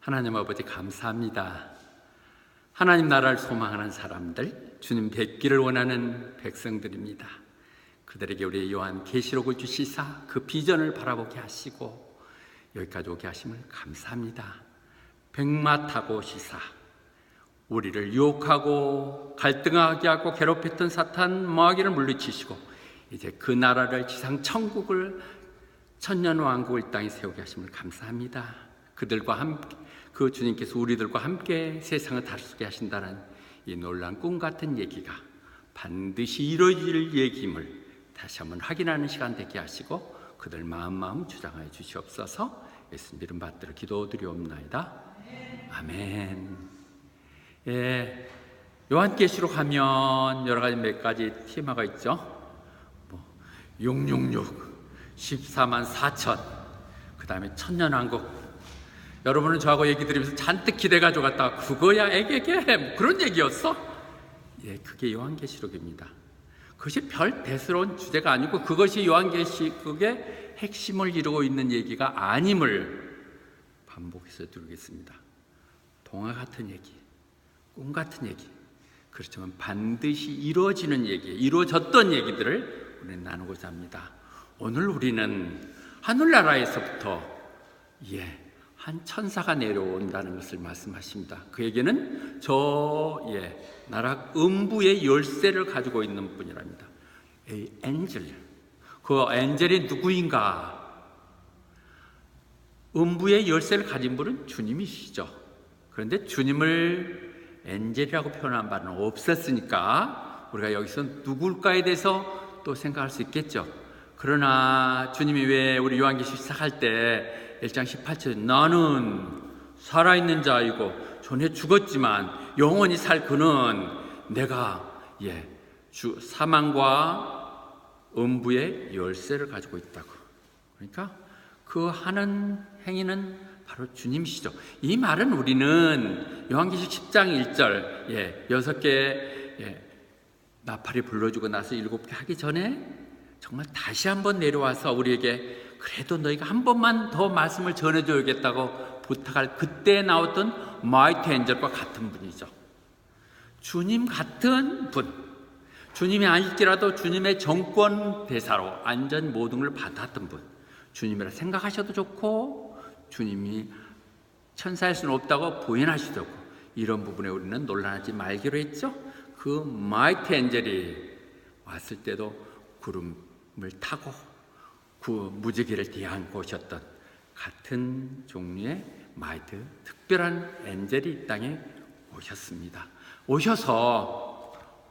하나님 아버지 감사합니다. 하나님 나라를 소망하는 사람들, 주님 뵙기를 원하는 백성들입니다. 그들에게 우리 요한 계시록을 주시사 그 비전을 바라보게 하시고 여기까지 오게 하심을 감사합니다. 백마 타고 오시사 우리를 유혹하고 갈등하게 하고 괴롭혔던 사탄 마귀를 물리치시고 이제 그 나라를 지상 천국을 천년왕국을 이 땅에 세우게 하심을 감사합니다. 그들과 함께 그 주님께서 우리들과 함께 세상을 다스리게 하신다는 이 놀라운 꿈 같은 얘기가 반드시 이루어질 얘기임을 다시 한번 확인하는 시간 되게 하시고 그들 마음 주장하여 주시옵소서. 예수님 이름 받들어 기도드리옵나이다. 아멘. 예, 요한계시록 하면 여러 가지 몇 가지 테마가 있죠. 666, 14만 4천, 그 다음에 천년왕국. 여러분은 저하고 얘기 들으면서 잔뜩 기대가지고 갔다가 그거야 애게게 그런 얘기였어? 예, 그게 요한계시록입니다. 그것이 별 대수로운 주제가 아니고 그것이 요한계시록의 핵심을 이루고 있는 얘기가 아님을 반복해서 드리겠습니다. 동화 같은 얘기, 꿈 같은 얘기, 그렇지만 반드시 이루어지는 얘기, 이루어졌던 얘기들을 우리는 나누고자 합니다. 오늘 우리는 하늘나라에서부터 한 천사가 내려온다는 것을 말씀하십니다. 그에게는 나라 음부의 열쇠를 가지고 있는 분이랍니다. 엔젤. 그 엔젤이 누구인가? 음부의 열쇠를 가진 분은 주님이시죠. 그런데 주님을 엔젤이라고 표현한 바는 없었으니까 우리가 여기서 누굴까에 대해서 또 생각할 수 있겠죠. 그러나 주님이 왜 우리 요한계시록 시작할 때 1장 18절 나는 살아있는 자이고 전에 죽었지만 영원히 살 그는 내가 사망과 음부의 열쇠를 가지고 있다고. 그러니까 그 하는 행위는 바로 주님이시죠. 이 말은 우리는 요한계시록 10장 1절 6개 나팔이 불러주고 나서 7개 하기 전에 정말 다시 한번 내려와서 우리에게 그래도 너희가 한 번만 더 말씀을 전해줘야겠다고 부탁할 그때 나왔던 마이티 엔젤과 같은 분이죠. 주님 같은 분, 주님이 아닐지라도 주님의 정권 대사로 안전 모든 걸 받았던 분, 주님이라 생각하셔도 좋고 주님이 천사일 수는 없다고 부인하셔도 좋고 이런 부분에 우리는 논란하지 말기로 했죠. 그 마이티 엔젤이 왔을 때도 구름을 타고 그 무지개를 뒤안고 오셨던 같은 종류의 마이트 특별한 엔젤이 이 땅에 오셨습니다.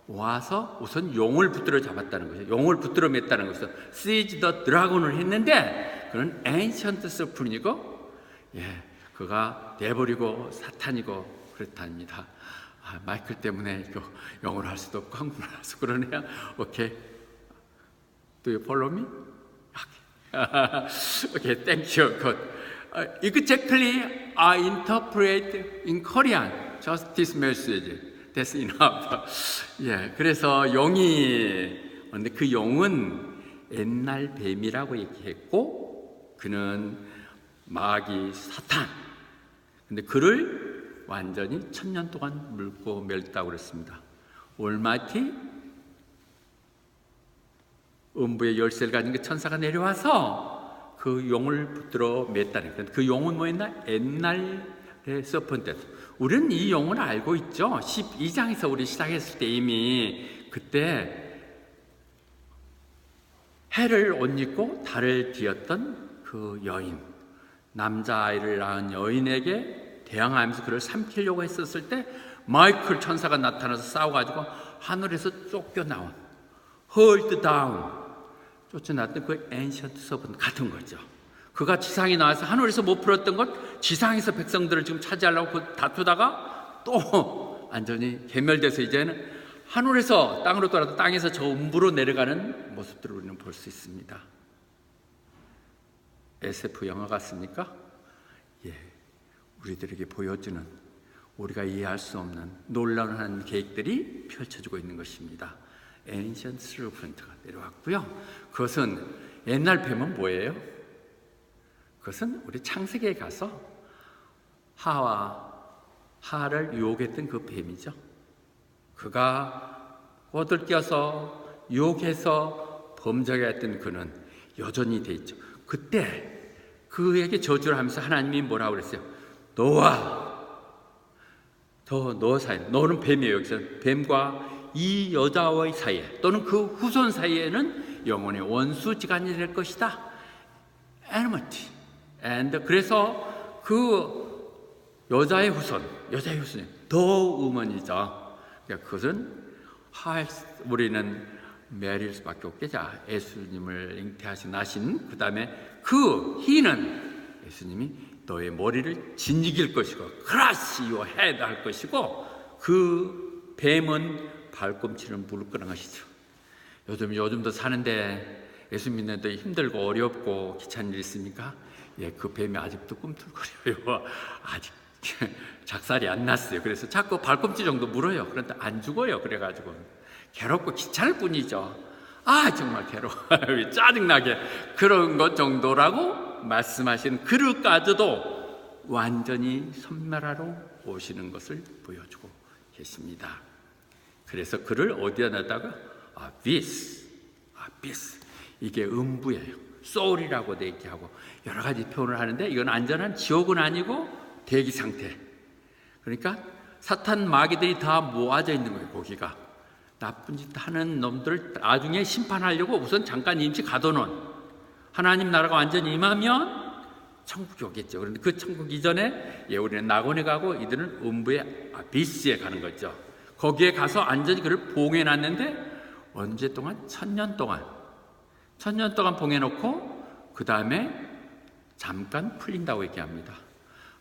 와서 우선 용을 붙들어 잡았다는 거죠. 용을 붙들어 맸다는 것은 Seize the Dragon을 했는데 그는 Ancient Serpent이고 그가 내버리고 사탄이고 그렇답니다. 마이클 때문에 영어를 할 수도 없고 한국어를 할 수 그러네요. 오케이. Do you follow me? Okay, thank you. Good. Exactly, I interpret in Korean just this message. That's enough. 그래서 근데 그 용은 옛날 뱀이라고 얘기했고, 그는 마귀 사탄. 근데 그를 완전히 1000년 동안 물고 멸다고 그랬습니다. Almighty 음부의 열쇠를 가진 그 천사가 내려와서 그 용을 붙들어 맸다는 거예요. 그 용은 뭐였나? 옛날의 서펀트. 우리는 이 용을 알고 있죠. 12장에서 우리 시작했을 때 이미 그때 해를 옷 입고 달을 뒤었던 그 여인, 남자아이를 낳은 여인에게 대항하면서 그를 삼키려고 했었을 때 마이클 천사가 나타나서 싸워가지고 하늘에서 쫓겨나온 hold down 쫓아났던 그 엔션트 서번 같은 거죠. 그가 지상에 나와서 하늘에서 못 풀었던 것 지상에서 백성들을 지금 차지하려고 다투다가 또 완전히 괴멸돼서 이제는 하늘에서 땅으로 돌아도 땅에서 저 음부로 내려가는 모습들을 우리는 볼 수 있습니다. SF 영화 같습니까? 우리들에게 보여주는 우리가 이해할 수 없는 놀라운 하나님 계획들이 펼쳐지고 있는 것입니다. Ancient Serpent가 내려왔고요. 그것은 옛날 뱀은 뭐예요? 그것은 우리 창세기에 가서 하를 유혹했던 그 뱀이죠. 그가 꼬들겨서 유혹해서 범죄하게 했던 그는 여전히 돼 있죠. 그때 그에게 저주를 하면서 하나님이 뭐라고 그랬어요? 너 사이, 너는 뱀이에요. 여기서 뱀과 이 여자와의 사이에 또는 그 후손 사이에는 영원의 원수지간이 될 것이다. enmity. 그래서 그 여자의 후손이 더 우먼이죠. 그러니까 그것은 우리는 메릴 수밖에 없겠죠. 예수님을 잉태하신 나신 그 다음에 그 희는 예수님이 너의 머리를 진이길 것이고 크라시 요 헤드 할 것이고 그 뱀은 발꿈치를 물끄는 것이죠. 요즘도 사는데 예수 믿는데 힘들고 어렵고 귀찮은 일 있습니까? 예, 그 뱀이 아직도 꿈틀거려요. 아직 작살이 안 났어요. 그래서 자꾸 발꿈치 정도 물어요. 그런데 안 죽어요. 그래가지고 괴롭고 귀찮을 뿐이죠. 정말 괴로워. 짜증나게 그런 것 정도라고 말씀하신 그릇까지도 완전히 선멸하러 오시는 것을 보여주고 계십니다. 그래서 그를 어디다 놨다가 아비스 이게 음부예요. 소울이라고도 얘기하고 여러 가지 표현을 하는데 이건 안전한 지옥은 아니고 대기 상태. 그러니까 사탄 마귀들이 다 모아져 있는 거예요. 거기가 나쁜 짓 하는 놈들을 나중에 심판하려고 우선 잠깐 임시 가둬놓은 하나님 나라가 완전히 임하면 천국이 오겠죠. 그런데 그 천국 이전에 우리는 낙원에 가고 이들은 음부의 아비스에 가는 거죠. 거기에 가서 안전히 그를 봉해놨는데 언제 동안? 1000년 동안 봉해놓고 그 다음에 잠깐 풀린다고 얘기합니다.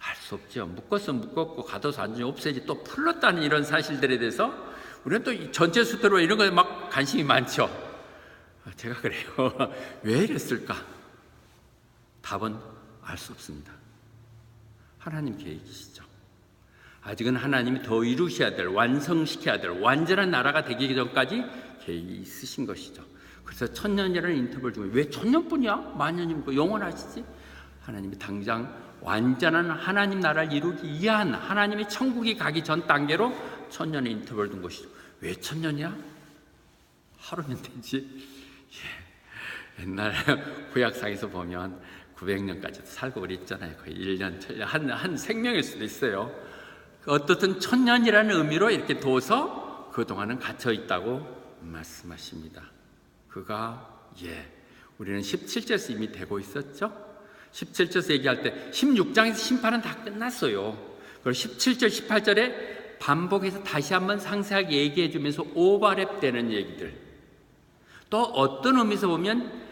알 수 없죠. 묶었으면 묶었고 가둬서 완전히 없애지 또 풀렸다는 이런 사실들에 대해서 우리는 또 전체 수태로 이런 거에 막 관심이 많죠. 제가 그래요. 왜 이랬을까? 답은 알 수 없습니다. 하나님 계획이시죠. 아직은 하나님이 더 이루셔야 될, 완성시켜야 될 완전한 나라가 되기 전까지 계획이 있으신 것이죠. 그래서 1000년이라는 인터벌 중에 왜 1000년뿐이야? 만년이면 영원하시지? 하나님이 당장 완전한 하나님 나라를 이루기 위한 하나님의 천국이 가기 전 단계로 1000년의 인터벌 둔 것이죠. 왜 1000년이야? 하루면 되지. 옛날 구약상에서 보면 900년까지도 살고 그랬잖아요. 거의 1년, 한 생명일 수도 있어요. 어떻든 1000년이라는 의미로 이렇게 둬서 그동안은 갇혀 있다고 말씀하십니다. 우리는 17절에서 이미 되고 있었죠. 17절에서 얘기할 때 16장에서 심판은 다 끝났어요. 그리고 17절, 18절에 반복해서 다시 한번 상세하게 얘기해 주면서 오버랩되는 얘기들. 또 어떤 의미에서 보면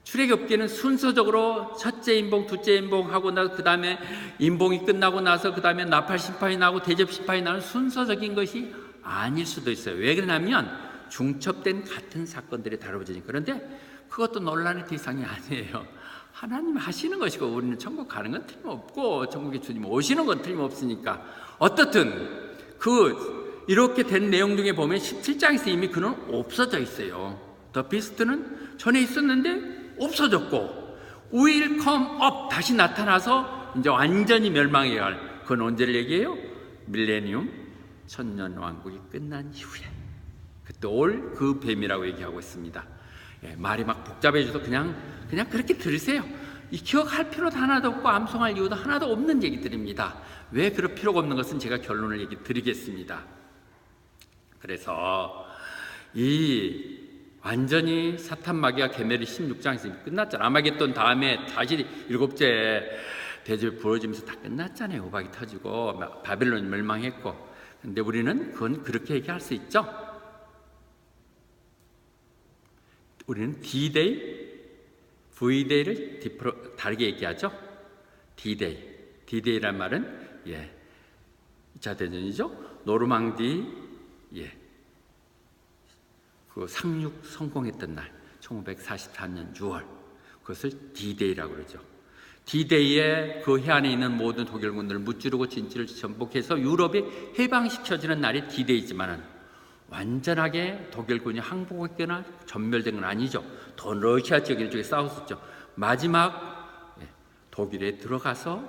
출애굽기는 순서적으로 첫째 인봉, 둘째 인봉하고 나서 그 다음에 인봉이 끝나고 나서 그 다음에 나팔 심판이 나고 대접 심판이 나는 순서적인 것이 아닐 수도 있어요. 왜 그러냐면 중첩된 같은 사건들이 다뤄지니까. 그런데 그것도 논란의 대상이 아니에요. 하나님 하시는 것이고 우리는 천국 가는 건 틀림없고 천국에 주님 오시는 건 틀림없으니까 어떻든 이렇게 된 내용 중에 보면 17장에서 이미 그는 없어져 있어요. 더 비스트는 전에 있었는데 없어졌고 will come up 다시 나타나서 이제 완전히 멸망해야 할 그건 언제를 얘기해요? 밀레니움 1000년 왕국이 끝난 이후에 그때 올 그 뱀이라고 얘기하고 있습니다. 말이 막 복잡해져서 그냥 그렇게 들으세요. 이 기억할 필요도 하나도 없고 암송할 이유도 하나도 없는 얘기들입니다. 왜 그럴 필요가 없는 것은 제가 결론을 얘기 드리겠습니다. 그래서 이 완전히 사탄 마귀가 개멸이 16장에서 끝났잖아요. 아마겟돈 다음에 다시 7째 대접이 부러지면서 다 끝났잖아요. 우박이 터지고 바벨론이 멸망했고. 근데 우리는 그건 그렇게 얘기할 수 있죠. 우리는 D-Day, V-Day를 다르게 얘기하죠. D-Day란 말은 2차 대전이죠. 노르망디 그 상륙 성공했던 날 1944년 6월 그것을 D-Day라고 그러죠. D-Day에 그 해안에 있는 모든 독일군들을 무찌르고 진지를 전복해서 유럽이 해방시켜지는 날이 D-Day지만은 완전하게 독일군이 항복했거나 전멸된 건 아니죠. 더 러시아 지역 일쪽에 싸웠었죠. 마지막 독일에 들어가서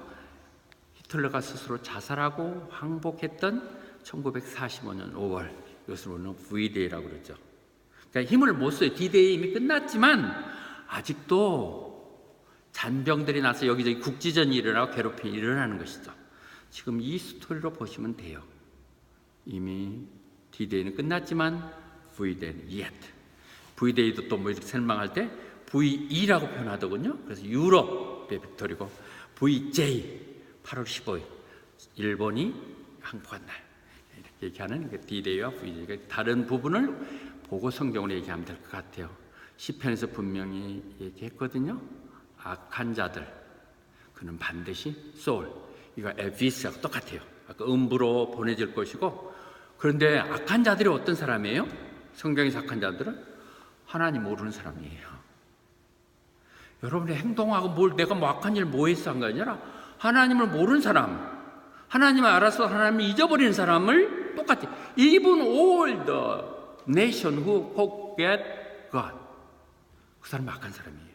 히틀러가 스스로 자살하고 항복했던 1945년 5월, 이것을 우리는 V-Day라고 그러죠. 그러니까 힘을 못 써요. D-Day 이미 끝났지만 아직도 잔병들이 나서 여기저기 국지전이 일어나고 괴롭힘이 일어나는 것이죠. 지금 이 스토리로 보시면 돼요. 이미 D-Day는 끝났지만 V-Day는 yet. V-Day도 또 뭐 이렇게 설명할 때 VE라고 표현하더군요. 그래서 유럽의 빅토리고 VJ 8월 15일 일본이 항복한 날 이렇게 얘기하는 D-Day와 V-Day가 다른 부분을 보고 성경으로 얘기하면 될 것 같아요. 시편에서 분명히 얘기했거든요. 악한 자들 그는 반드시 소울 이거 에비스하고 똑같아요. 아까 음부로 보내질 것이고 그런데 악한 자들이 어떤 사람이에요? 성경에서 악한 자들은 하나님 모르는 사람이에요. 여러분의 행동하고 뭘 내가 뭐 악한 일 뭐 했어 한 게 아니라 하나님을 모르는 사람 하나님을 알아서 하나님을 잊어버리는 사람을 똑같아요. Even all the nation who forget God 그 사람은 악한 사람이에요.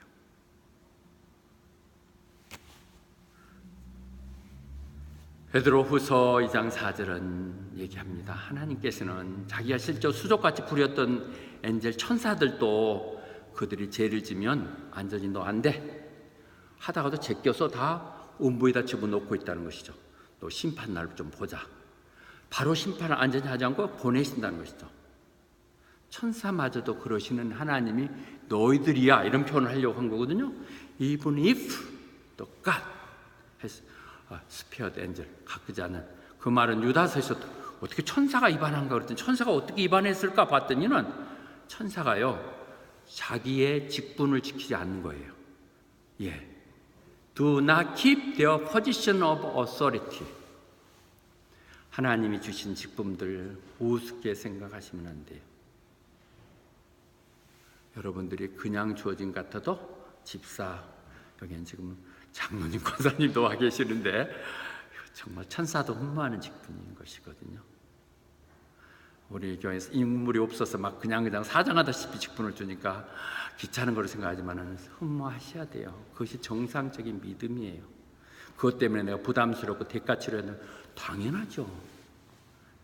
베드로후서 2장 4절은 얘기합니다. 하나님께서는 자기가 실제 수족같이 부렸던 엔젤 천사들도 그들이 죄를 지면 완전히 너 안 돼 하다가도 제껴서 다 음부에다 집어넣고 있다는 것이죠. 또 심판날을 좀 보자. 바로 심판을 완전히 하지 않고 보내신다는 것이죠. 천사마저도 그러시는 하나님이 너희들이야 이런 표현을 하려고 한 거거든요. Even if the God has spared angel 가꾸지 않은 그 말은 유다서에서 어떻게 천사가 위반한가 그랬더니 천사가 어떻게 위반했을까 봤더니는 천사가요 자기의 직분을 지키지 않는 거예요. 예, do not keep their position of authority. 하나님이 주신 직분들 우습게 생각하시면 안 돼요. 여러분들이 그냥 주어진 것 같아도 집사, 여기는 지금 장로님, 권사님도 와 계시는데 정말 천사도 흠모하는 직분인 것이거든요. 우리 교회에서 인물이 없어서 막 그냥 사정하다시피 직분을 주니까 귀찮은 거로 생각하지만 흠모하셔야 돼요. 그것이 정상적인 믿음이에요. 그것 때문에 내가 부담스럽고 대가 치르는 당연하죠.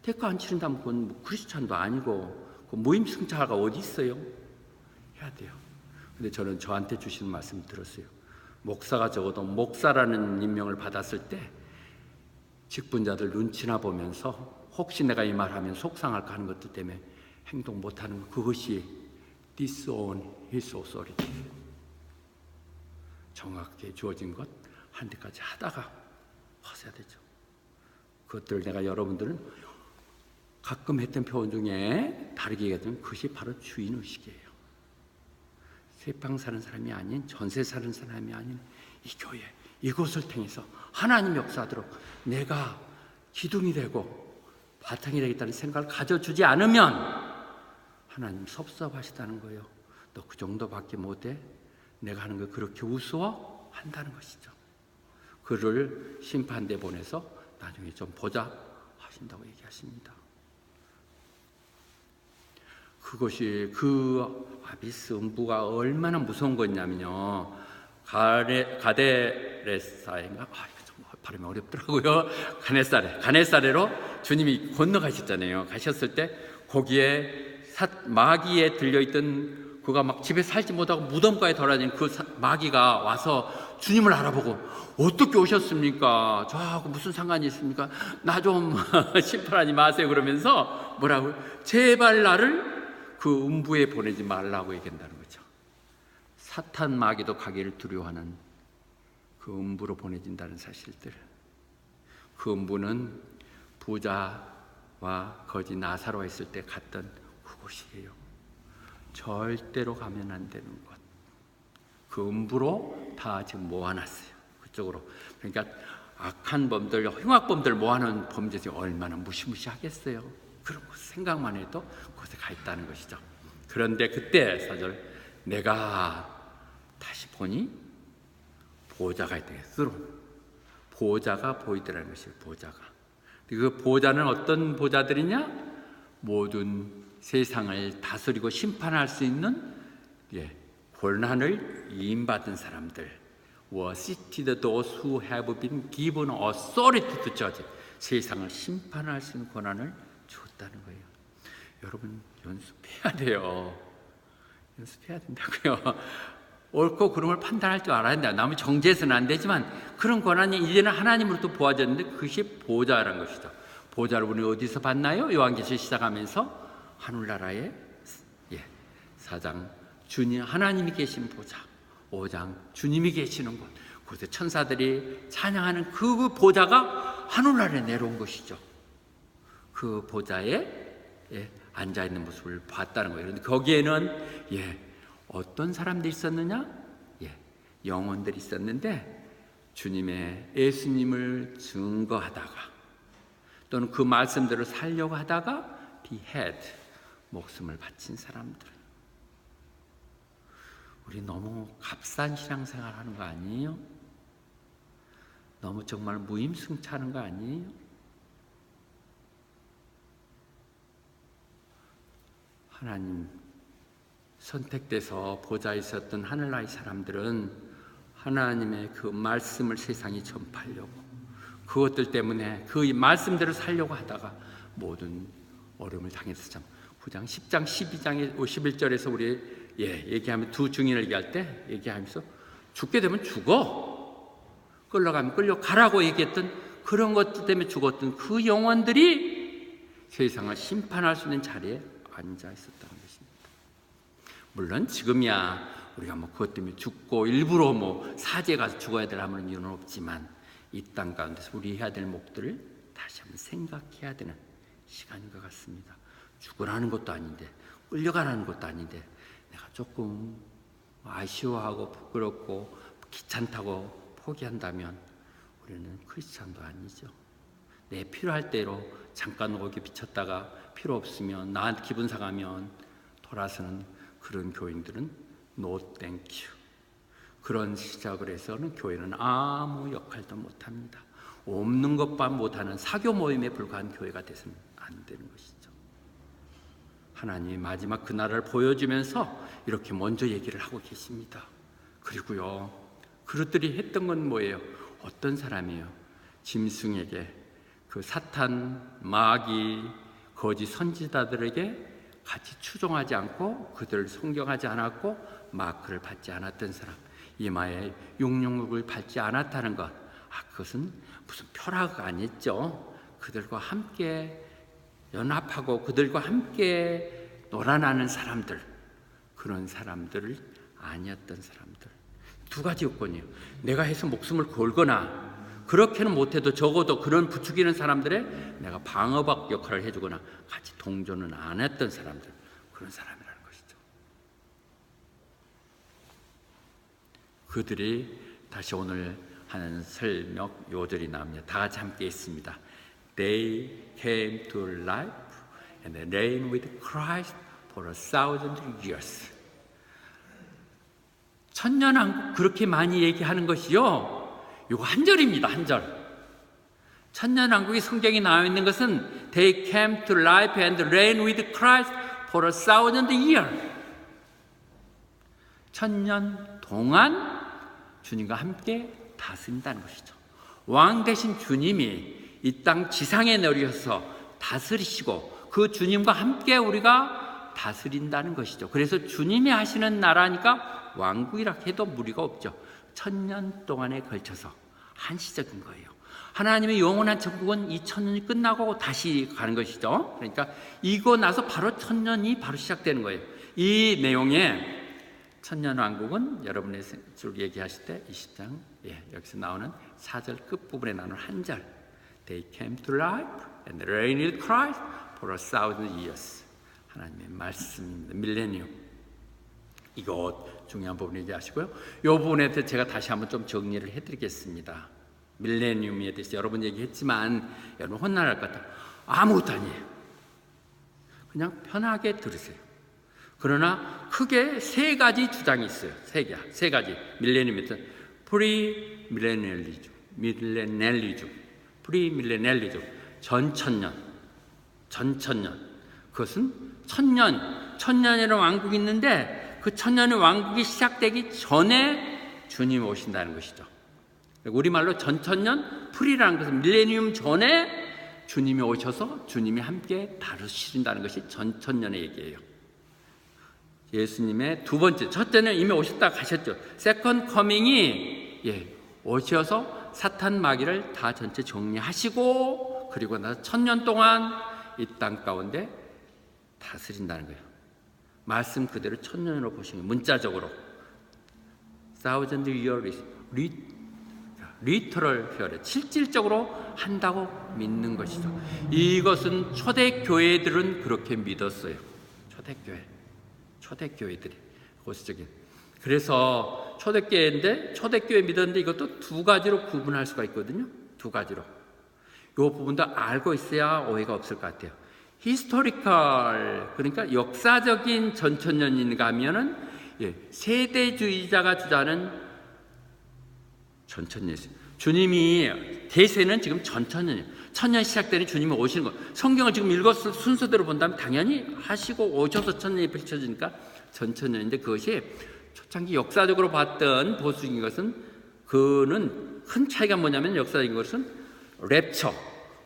대가 안 치른다면 그건 뭐 크리스찬도 아니고 그 모임 승차가 어디 있어요? 해야 돼요. 근데 저는 저한테 주시는 말씀 들었어요. 목사가 적어도 목사라는 임명을 받았을 때 직분자들 눈치나 보면서 혹시 내가 이 말하면 속상할까 하는 것들 때문에 행동 못하는 것, 그것이 disown his authority. 정확하게 주어진 것 한 대까지 하다가 하셔야 되죠. 그것들 내가 여러분들은 가끔 했던 표현 중에 다르게 얘기하면 그것이 바로 주인의식이에요. 세방 사는 사람이 아닌 전세 사는 사람이 아닌 이 교회 이곳을 통해서 하나님 역사하도록 내가 기둥이 되고 바탕이 되겠다는 생각을 가져주지 않으면 하나님 섭섭하시다는 거예요. 너 그 정도밖에 못해? 내가 하는 거 그렇게 우스워? 한다는 것이죠. 그를 심판대 보내서 나중에 좀 보자 하신다고 얘기하십니다. 그것이 그 아비스 음부가 얼마나 무서운 거냐면요. 가데레사인가? 이거 좀 발음이 어렵더라고요. 가네사레로 주님이 건너가셨잖아요. 가셨을 때 거기에 마귀에 들려있던 그가 막 집에 살지 못하고 무덤가에 돌아다니는 그 마귀가 와서 주님을 알아보고 어떻게 오셨습니까? 저하고 무슨 상관이 있습니까? 나 좀 심판하지 마세요. 그러면서 뭐라고? 제발 나를 그 음부에 보내지 말라고 얘기한다는 거죠. 사탄 마귀도 가기를 두려워하는 그 음부로 보내진다는 사실들. 그 음부는 부자와 거지 나사로가 있을 때 갔던 그곳이에요. 절대로 가면 안 되는 곳. 그 음부로 다 지금 모아놨어요. 그쪽으로. 그러니까 악한 범들, 흉악범들 모아놓은 범죄들이 얼마나 무시무시하겠어요. 그런 거 생각만 해도 그곳에 가 있다는 것이죠. 그런데 그때 4절 내가 다시 보니 보호자가 있다. 스론. 보호자가 보이더라는 것이에요. 보호자가. 그 보호자는 어떤 보호자들이냐? 모든 세상을 다스리고 심판할 수 있는 권한을 위임받은 사람들, was seated those who have been given authority to judge. 세상을 심판할 수 있는 권한을 줬다는 거예요. 여러분 연습해야 돼요. 연습해야 된다고요. 옳고 그른 걸 판단할 줄 알아야 된다. 남의 정죄해서는 안 되지만 그런 권한이 이제는 하나님으로부터 부어졌는데 그것이 보좌라는 것이죠. 보좌를 우리 어디서 봤나요? 요한계시록 시작하면서 하늘나라의 4장 주님 하나님이 계신 보좌, 5장 주님이 계시는 곳, 그곳에 천사들이 찬양하는 그 보좌가 하늘나라에 내려온 것이죠. 그 보좌에 앉아있는 모습을 봤다는 거예요. 그런데 거기에는 어떤 사람들이 있었느냐? 영혼들이 있었는데 주님의 예수님을 증거하다가 또는 그 말씀대로 살려고 하다가 behead, 목숨을 바친 사람들. 우리 너무 값싼 신앙생활 하는 거 아니에요? 너무 정말 무임승차하는 거 아니에요? 하나님 선택돼서 보좌에 있었던 하늘나라의 사람들은 하나님의 그 말씀을 세상에 전파하려고 그것들 때문에 그 말씀대로 살려고 하다가 모든 어려움을 당해서 참 9장, 10장, 12장에 51절에서 우리 얘기하면 두 증인을 얘기할 때 얘기하면서 죽게 되면 죽어, 끌려가면 끌려가라고 얘기했던 그런 것들 때문에 죽었던 그 영혼들이 세상을 심판할 수 있는 자리에 앉아 있었다는 것입니다. 물론 지금이야 우리가 그것 때문에 죽고 일부러 사제에 가서 죽어야 될 아무런 이유는 없지만 이 땅 가운데서 우리 해야 될 목들을 다시 한번 생각해야 되는 시간인 것 같습니다. 죽으라는 것도 아닌데 끌려가라는 것도 아닌데 내가 조금 아쉬워하고 부끄럽고 귀찮다고 포기한다면 우리는 크리스찬도 아니죠. 내 필요할 대로 잠깐 오게 비쳤다가 필요 없으면 나한테 기분 상하면 돌아서는 그런 교인들은 no thank you. 그런 시작을 해서는 교회는 아무 역할도 못합니다. 없는 것만 못하는 사교 모임에 불과한 교회가 돼서는 안 되는 것이죠. 하나님이 마지막 그 나라를 보여주면서 이렇게 먼저 얘기를 하고 계십니다. 그리고요, 그릇들이 했던 건 뭐예요? 어떤 사람이에요? 짐승에게, 그 사탄, 마귀, 거짓 선지자들에게 같이 추종하지 않고 그들을 존경하지 않았고 마크를 받지 않았던 사람, 이마에 육육육을 밟지 않았다는 것, 그것은 무슨 벼락가 아니었죠. 그들과 함께 연합하고 그들과 함께 놀아나는 사람들, 그런 사람들을 아니었던 사람들. 두 가지 요건이에요. 내가 해서 목숨을 걸거나 그렇게는 못해도 적어도 그런 부추기는 사람들의 내가 방어막 역할을 해주거나 같이 동조는 안 했던 사람들, 그런 사람이라는 것이죠. 그들이 다시 오늘 하는 설명 요절이 나옵니다. 다 같이 함께 있습니다. They came to life and reigned with Christ for 1,000 years. 천년왕국 그렇게 많이 얘기하는 것이요, 이거 한 절입니다. 한 절. 천년왕국이 성경에 나와 있는 것은 They came to life and reigned with Christ for 1,000 years. 천년 동안 주님과 함께 다스린다는 것이죠. 왕 대신 주님이 이 땅 지상에 내려서 다스리시고 그 주님과 함께 우리가 다스린다는 것이죠. 그래서 주님이 하시는 나라니까 왕국이라 해도 무리가 없죠. 1,000년 동안에 걸쳐서 한시적인 거예요. 하나님의 영원한 천국은 이 1,000년이 끝나고 다시 가는 것이죠. 그러니까 이거 나서 바로 1,000년이 바로 시작되는 거예요. 이 내용에 1,000년 왕국은 여러분의 쭉 얘기하실 때 20장 여기서 나오는 4절 끝부분에 나오는 한 절, They came to life and reigned with Christ for 1,000 years. 하나님의 말씀입니다. 밀레니엄. 이거 중요한 부분 얘기하시고요. 이 부분에 대해서 제가 다시 한번 좀 정리를 해드리겠습니다. 밀레니엄에 대해서 여러 번 얘기했지만 여러분 혼나할 것 같아요. 아무것도 아니에요. 그냥 편하게 들으세요. 그러나 크게 세 가지 주장이 있어요. 세 가지. 밀레니엄에서 프리밀레니얼리즘, 프리밀레니얼리즘, 전천년. 그것은 천년이라는 왕국이 있는데 그 천년의 왕국이 시작되기 전에 주님이 오신다는 것이죠. 우리말로 전천년, 풀이라는 것은 밀레니엄 전에 주님이 오셔서 주님이 함께 다루신다는 것이 전천년의 얘기예요. 예수님의 두 번째, 첫째는 이미 오셨다 가셨죠. 세컨드 커밍이 오셔서 사탄 마귀를 다 전체 정리하시고 그리고 나서 1000년 동안 이 땅 가운데 다스린다는 거예요. 말씀 그대로 1000년으로 보시면 문자적으로 thousand years 리터럴 표현을 실질적으로 한다고 믿는 것이죠. 이것은 초대교회들은 그렇게 믿었어요. 초대교회들이 고스적인. 그래서 초대교회인데 초대교회 믿었는데 이것도 두 가지로 구분할 수가 있거든요. 두 가지로. 이 부분도 알고 있어야 오해가 없을 것 같아요. 히스토리컬, 그러니까 역사적인 전천년인가 하면은 세대주의자가 주장하는 전천년이에요. 주님이 대세는 지금 전천년이에요. 천년 시작되는 주님이 오시는 거. 성경을 지금 읽었을 순서대로 본다면 당연히 하시고 오셔서 천년이 펼쳐지니까 전천년인데 그것이 초창기 역사적으로 봤던 보수적인 것은 그는 큰 차이가 뭐냐면 역사적인 것은 랩처,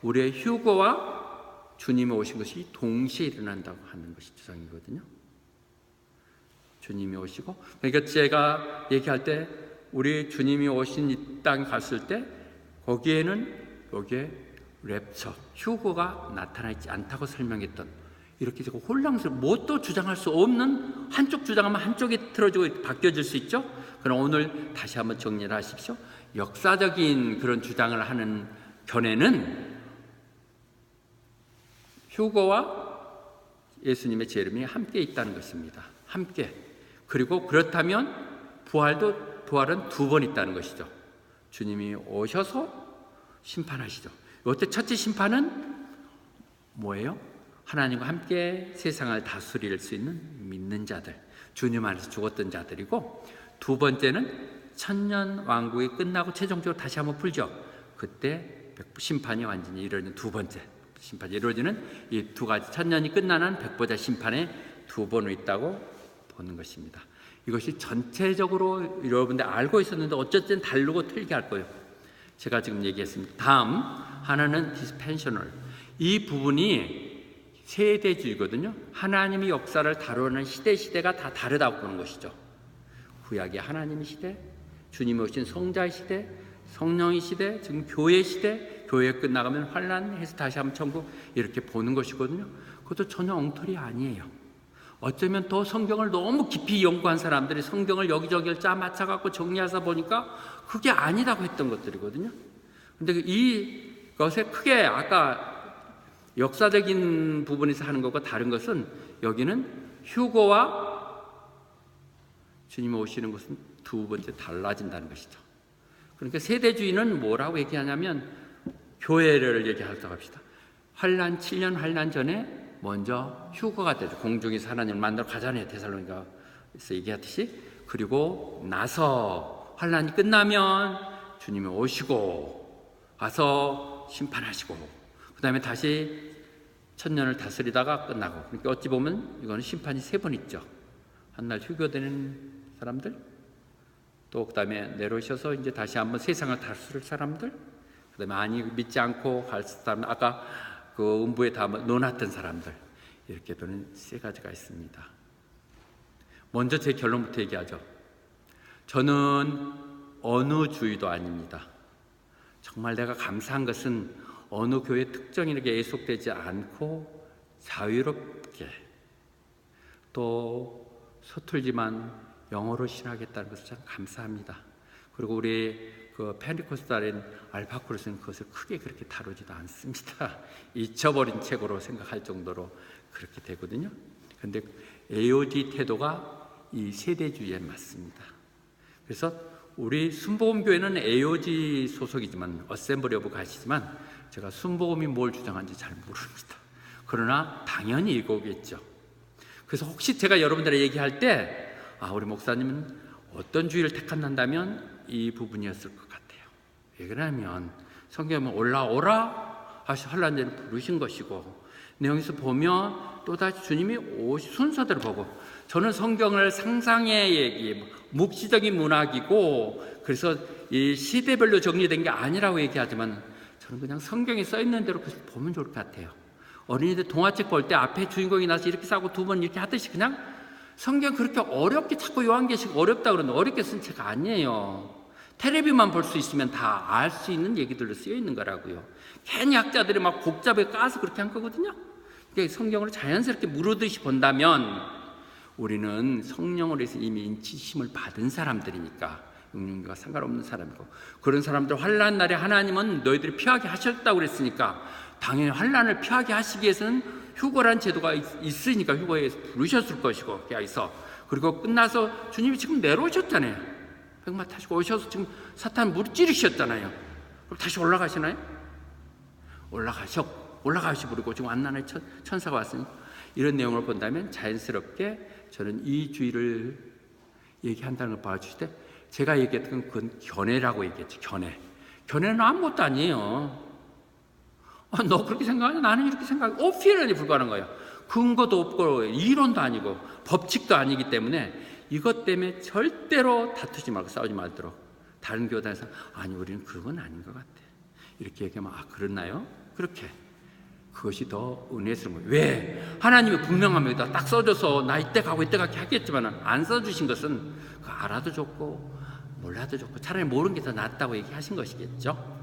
우리의 휴거와 주님이 오신 것이 동시에 일어난다고 하는 것이 주장이거든요. 주님이 오시고, 그러니까 제가 얘기할 때 우리 주님이 오신 이 땅 갔을 때 거기에 랩처, 휴거가 나타나 있지 않다고 설명했던, 이렇게 되고 혼란스러운, 뭣도 주장할 수 없는, 한쪽 주장하면 한쪽이 틀어지고 바뀌어질 수 있죠. 그럼 오늘 다시 한번 정리를 하십시오. 역사적인 그런 주장을 하는 견해는 휴거와 예수님의 재림이 함께 있다는 것입니다. 함께. 그리고 그렇다면 부활은 두 번 있다는 것이죠. 주님이 오셔서 심판하시죠. 이때 첫째 심판은 뭐예요? 하나님과 함께 세상을 다스릴 수 있는 믿는 자들, 주님 안에서 죽었던 자들이고, 두 번째는 천년 왕국이 끝나고 최종적으로 다시 한번 풀죠. 그때 심판이 완전히 이루어지는 두 번째 심판이 이루어지는 이 두 가지, 천년이 끝나는 백보자 심판에 두 번을 있다고 보는 것입니다. 이것이 전체적으로 여러분들 알고 있었는데 어쨌든 다르고 틀리게 할 거예요. 제가 지금 얘기했습니다. 다음 하나는 디스펜셔널. 이 부분이 세대주의거든요. 하나님이 역사를 다루는 시대가 다 다르다고 보는 것이죠. 구약의 하나님의 시대, 주님이 오신 성자의 시대, 성령의 시대, 지금 교회 시대, 교회 끝나가면 환란해서 다시 한번 천국, 이렇게 보는 것이거든요. 그것도 전혀 엉터리 아니에요. 어쩌면 또 성경을 너무 깊이 연구한 사람들이 성경을 여기저기를 짜 맞춰갖고 정리해서 보니까 그게 아니라고 했던 것들이거든요. 근데 이것에 크게 아까 역사적인 부분에서 하는 것과 다른 것은, 여기는 휴거와 주님이 오시는 것은 두 번째 달라진다는 것이죠. 그러니까 세대주의는 뭐라고 얘기하냐면, 교회를 얘기하자고 합시다. 환란 7년 환란 전에 먼저 휴거가 되죠. 공중에서 하나님을 만나러 가잖아요. 데살로니가에서 얘기하듯이. 그리고 나서 환란이 끝나면 주님이 오시고 와서 심판하시고, 그 다음에 다시 천년을 다스리다가 끝나고. 그러니까 어찌 보면 이거는 심판이 세 번 있죠. 한날 휴거되는 사람들, 또 그 다음에 내려오셔서 이제 다시 한번 세상을 다스릴 사람들, 그 다음에 아니 믿지 않고 갈 사람, 아까 그 음부에 다 넣어놨던 사람들, 이렇게 되는 세 가지가 있습니다. 먼저 제 결론부터 얘기하죠. 저는 어느 주의도 아닙니다. 정말 내가 감사한 것은 어느 교회 특정인에게 예속되지 않고 자유롭게, 또 서툴지만 영어로 신하겠다는 것을 참 감사합니다. 그리고 우리 그 펜테코스탈인 알파쿠르스는 그것을 크게 그렇게 다루지도 않습니다. 잊혀버린 책으로 생각할 정도로 그렇게 되거든요. 그런데 AOG 태도가 이 세대주의에 맞습니다. 그래서 우리 순복음교회는 AOG 소속이지만, 어셈블리 오브 갓이지만, 제가 순복음이 뭘 주장하는지 잘 모릅니다. 그러나 당연히 이거겠죠. 그래서 혹시 제가 여러분들에게 얘기할 때, 우리 목사님은 어떤 주의를 택한다면 이 부분이었을 것 같아요. 왜 그러냐면 성경에 올라오라 하시 환란전에 부르신 것이고, 내용에서 보면 또다시 주님이 순서대로 보고, 저는 성경을 상상의 얘기, 묵시적인 문학이고 그래서 이 시대별로 정리된 게 아니라고 얘기하지만 저는 그냥 성경에 써 있는 대로 보면 좋을 것 같아요. 어린이들 동화책 볼 때 앞에 주인공이 나서 이렇게 싸고 두 번 이렇게 하듯이 그냥 성경 그렇게 어렵게 자꾸 요한계시록 어렵다 그러는데 어렵게 쓴 책 아니에요. 텔레비만 볼 수 있으면 다 알 수 있는 얘기들로 쓰여 있는 거라고요. 괜히 학자들이 막 복잡하게 까서 그렇게 한 거거든요. 그러니까 성경을 자연스럽게 무르듯이 본다면 우리는 성령으로 해서 이미 인치심을 받은 사람들이니까 육륜과 상관없는 사람이고, 그런 사람들 환난 날에 하나님은 너희들이 피하게 하셨다고 그랬으니까 당연히 환난을 피하게 하시기 위해서는 휴거란 제도가 있으니까 휴거에 부르셨을 것이고, 계약에서. 그리고 끝나서 주님이 지금 내려오셨잖아요. 백마 타시고 오셔서 지금 사탄 무찌르셨잖아요. 그럼 다시 올라가시나요? 올라가시버리고 지금 완난의 천사가 왔으니, 이런 내용을 본다면 자연스럽게 저는 이 주의를 얘기한다는 걸 봐주실 때, 제가 얘기했던 그건 견해라고 얘기했죠. 견해는 아무것도 아니에요. 너 그렇게 생각하냐? 나는 이렇게 생각해. 오피니언이 불과한 거예요. 근거도 없고 이론도 아니고 법칙도 아니기 때문에 이것 때문에 절대로 다투지 말고 싸우지 말도록. 다른 교단에서 아니 우리는 그런 건 아닌 것 같아 이렇게 얘기하면 그렇나요? 그렇게 그것이 더 은혜스러운 거예요. 왜? 하나님이 분명합니다. 딱 써줘서 나 이때 가고 이때 가게 하겠지만 안 써주신 것은 알아도 좋고 몰라도 좋고 차라리 모르는 게 더 낫다고 얘기하신 것이겠죠.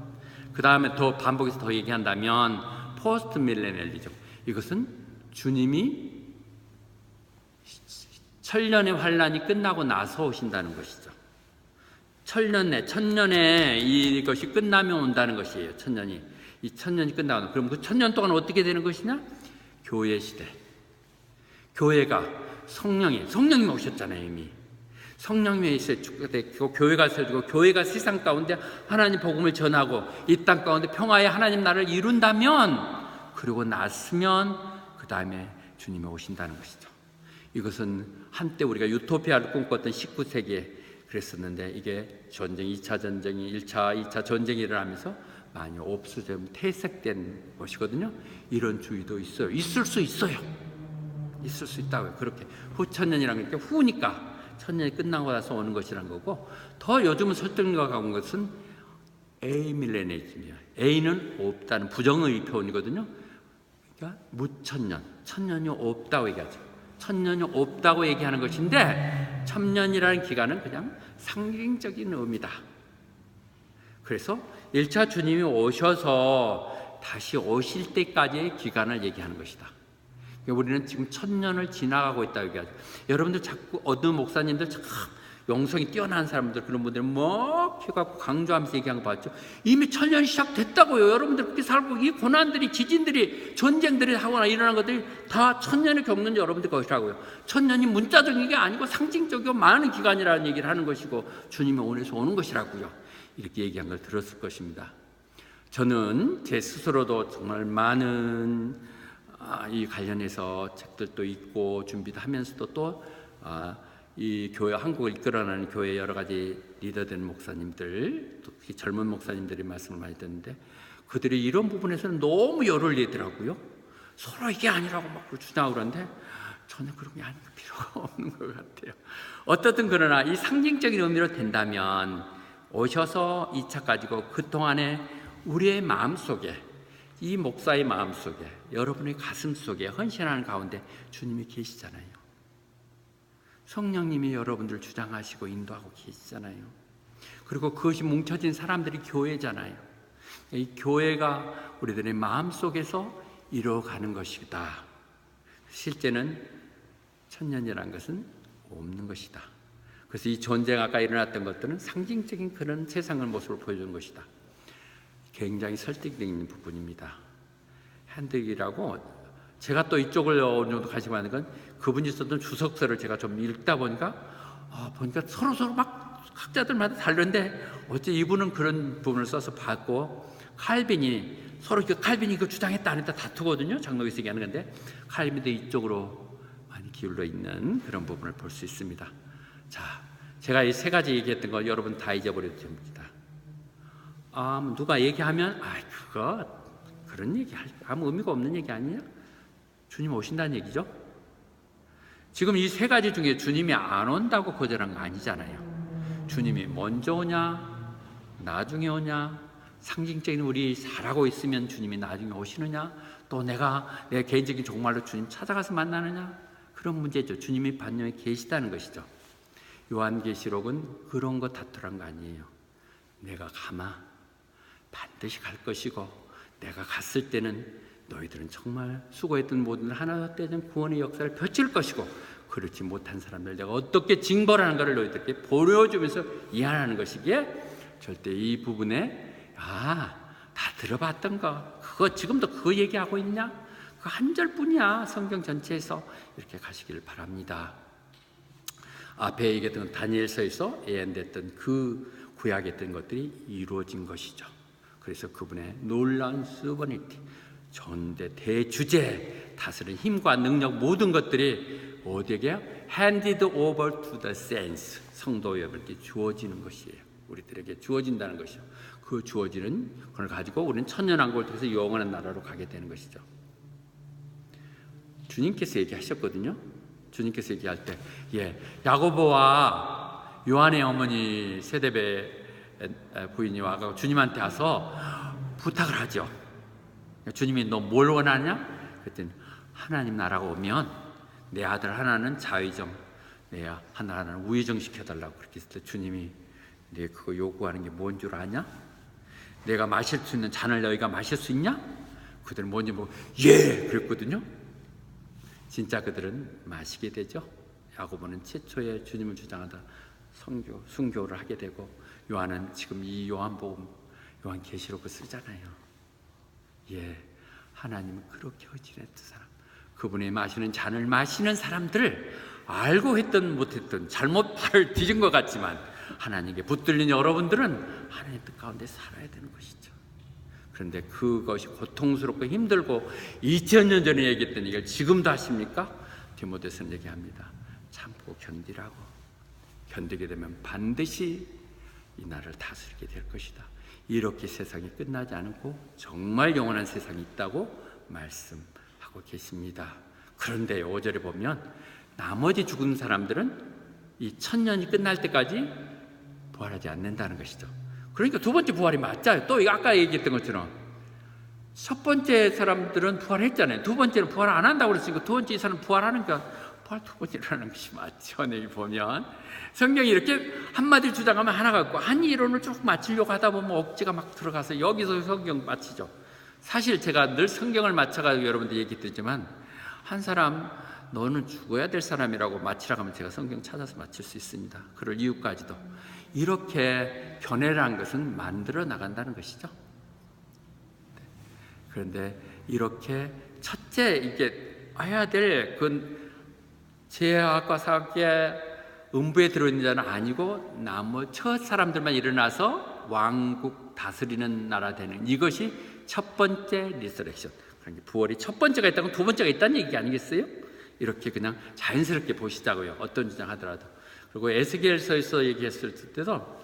그 다음에 더 반복해서 더 얘기한다면 포스트 밀레니얼리즘, 이것은 주님이 천년의 환란이 끝나고 나서 오신다는 것이죠. 천년에 이것이 끝나면 온다는 것이에요. 이 천년이 끝나고, 그럼 그 천년 동안 어떻게 되는 것이냐? 교회 시대. 교회가 성령이 오셨잖아요. 이미 성령님이 있어요. 교회가 세워지고 교회가 세상 가운데 하나님 복음을 전하고 이 땅 가운데 평화의 하나님 나라를 이룬다면, 그리고 났으면 그 다음에 주님이 오신다는 것이죠. 이것은 한때 우리가 유토피아를 꿈꿨던 19세기에 그랬었는데, 이게 전쟁, 2차 전쟁이 2차 전쟁이 일어나면서 많이 없어져 퇴색된 것이거든요. 이런 주의도 있어요. 있을 수 있다고요. 그렇게 후천년이라는 게 후니까 천년이 끝나고 나서 오는 것이란 거고, 더 요즘은 설득력과 가운 것은 에이밀레니즘이에요. A는 없다는 부정의 표현이거든요. 그러니까 무천년, 천년이 없다고 얘기하죠. 천년이 없다고 얘기하는 것인데, 천년이라는 기간은 그냥 상징적인 의미다. 그래서 1차 주님이 오셔서 다시 오실 때까지의 기간을 얘기하는 것이다. 우리는 지금 천년을 지나가고 있다고 얘기하죠. 여러분들 자꾸 어느 목사님들 참 영성이 뛰어난 사람들, 그런 분들 뭐 피갖고 강조하면서 얘기한 거 봤죠. 이미 천년이 시작됐다고요. 여러분들 그렇게 살고, 이 고난들이, 지진들이, 전쟁들이 하거나 일어난 것들이 다 천년을 겪는 여러분들 것이라고요. 천년이 문자적인 게 아니고 상징적이고 많은 기간이라는 얘기를 하는 것이고, 주님이 오늘서 오는 것이라고요. 이렇게 얘기한 걸 들었을 것입니다. 저는 제 스스로도 정말 많은 이 관련해서 책들도 읽고 준비도 하면서도 또 이 교회, 한국을 이끌어가는 교회 여러 가지 리더된 목사님들, 또 특히 젊은 목사님들이 말씀을 많이 듣는데, 그들이 이런 부분에서는 너무 열을 내더라고요. 서로 이게 아니라고 막 주장하고 그러는데 전혀 그런 게 아닌 필요가 없는 것 같아요. 어떻든 그러나 이 상징적인 의미로 된다면 오셔서 2차 가지고 그동안에 우리의 마음속에, 이 목사의 마음속에, 여러분의 가슴속에 헌신하는 가운데 주님이 계시잖아요. 성령님이 여러분들 주장하시고 인도하고 계시잖아요. 그리고 그것이 뭉쳐진 사람들이 교회잖아요. 이 교회가 우리들의 마음속에서 이루어가는 것이다. 실제는 천년이라는 것은 없는 것이다. 그래서 이 전쟁 아까 일어났던 것들은 상징적인 그런 세상의 모습을 보여주는 것이다. 굉장히 설득력있는 부분입니다. 핸드릭이라고, 제가 또 이쪽을 어느 정도 관심 많은 건 그분이 썼던 주석서를 제가 좀 읽다 보니까 서로 막 학자들마다 다른데, 어째 이분은 그런 부분을 써서 봤고, 칼빈이 이거 주장했다 안 했다 다투거든요. 장로교에서 얘기하는 건데, 칼빈도 이쪽으로 많이 기울어 있는 그런 부분을 볼 수 있습니다. 자, 제가 이 세 가지 얘기했던 거 여러분 다 잊어버려도 됩니다. 누가 얘기하면 그거 그런 얘기 아무 의미가 없는 얘기 아니냐? 주님 오신다는 얘기죠. 지금 이 세 가지 중에 주님이 안 온다고 거절한 거 아니잖아요. 주님이 먼저 오냐, 나중에 오냐, 상징적인 우리 잘하고 있으면 주님이 나중에 오시느냐, 또 내가 내 개인적인 종말로 주님 찾아가서 만나느냐, 그런 문제죠. 주님이 반면에 계시다는 것이죠. 요한계시록은 그런 거 다투란 거 아니에요. 내가 가마 반드시 갈 것이고, 내가 갔을 때는 너희들은 정말 수고했던 모든 하나 되는 구원의 역사를 펼칠 것이고, 그렇지 못한 사람들 내가 어떻게 징벌하는 것을 너희들께 보여주면서 이해하는 것이기에 절대 이 부분에 다 들어봤던 거, 그거 지금도 그거 얘기하고 있냐? 그 한 절뿐이야. 성경 전체에서 이렇게 가시기를 바랍니다. 앞에 얘기했던 다니엘서에서 예언됐던 그 구약했던 것들이 이루어진 것이죠. 그래서 그분의 놀라운 서버니티, 전대, 대주제, 다스리는 힘과 능력, 모든 것들이 어디에게요? handed over to the saints, 성도 여러분께 주어지는 것이에요. 우리들에게 주어진다는 것이요. 그 주어지는 그걸 가지고 우리는 천년왕국을 통해서 영원한 나라로 가게 되는 것이죠. 주님께서 얘기하셨거든요. 주님께서 얘기할 때, 야고보와 요한의 어머니 세데베 부인이 와서 주님한테 와서 부탁을 하죠. 주님이 너 뭘 원하냐? 그랬더니 하나님 나라가 오면 내 아들 하나는 자의정, 내 하나는 우의정 시켜달라고 그렇게 했을 때 주님이 네 그거 요구하는 게 뭔 줄 아냐? 내가 마실 수 있는 잔을 너희가 마실 수 있냐? 그들은 뭔지 그랬거든요. 진짜 그들은 마시게 되죠. 야고보는 최초의 주님을 주장하다 순교를 하게 되고, 요한은 지금 이 요한복음, 요한계시록을 쓰잖아요. 하나님은 그렇게 어찌했던 사람, 그분이 마시는 잔을 마시는 사람들을 알고 했든 못했든 잘못 발을 뒤진 것 같지만 하나님께 붙들린 여러분들은 하나님의 뜻 가운데 살아야 되는 것이죠. 그런데 그것이 고통스럽고 힘들고 2000년 전에 얘기했던 이걸 지금도 하십니까? 디모데서는 얘기합니다. 참고 견디라고. 견디게 되면 반드시 이 나라를 다스리게 될 것이다. 이렇게 세상이 끝나지 않고 정말 영원한 세상이 있다고 말씀하고 계십니다. 그런데 5절에 보면 나머지 죽은 사람들은 이 1000년이 끝날 때까지 부활하지 않는다는 것이죠. 그러니까 두 번째 부활이 맞아요. 또 아까 얘기했던 것처럼 첫 번째 사람들은 부활했잖아요. 두 번째는 부활 안 한다고 그랬으니까 두 번째 이 사람은 부활하니까 부활 두 번째라는 것이 맞죠. 여기 보면 성경이 이렇게 한마디를 주장하면 하나 갖고 한 이론을 쭉 맞추려고 하다 보면 억지가 막 들어가서 여기서 성경 맞히죠. 사실 제가 늘 성경을 맞춰가지고 여러분들 얘기했지만 한 사람 너는 죽어야 될 사람이라고 맞히라고 하면 제가 성경 찾아서 맞출 수 있습니다. 그럴 이유까지도. 이렇게 견해라는 것은 만들어 나간다는 것이죠. 그런데 이렇게 첫째 이게 해야 될 그 제약과 사학의 음부에 들어있는 자는 아니고 나머지 첫 사람들만 일어나서 왕국 다스리는 나라 되는, 이것이 첫 번째 리서렉션. 그러니까 부활이 첫 번째가 있다고 두 번째가 있다는 얘기 아니겠어요? 이렇게 그냥 자연스럽게 보시자고요. 어떤 주장하더라도. 그리고 에스겔서에서 얘기했을 때도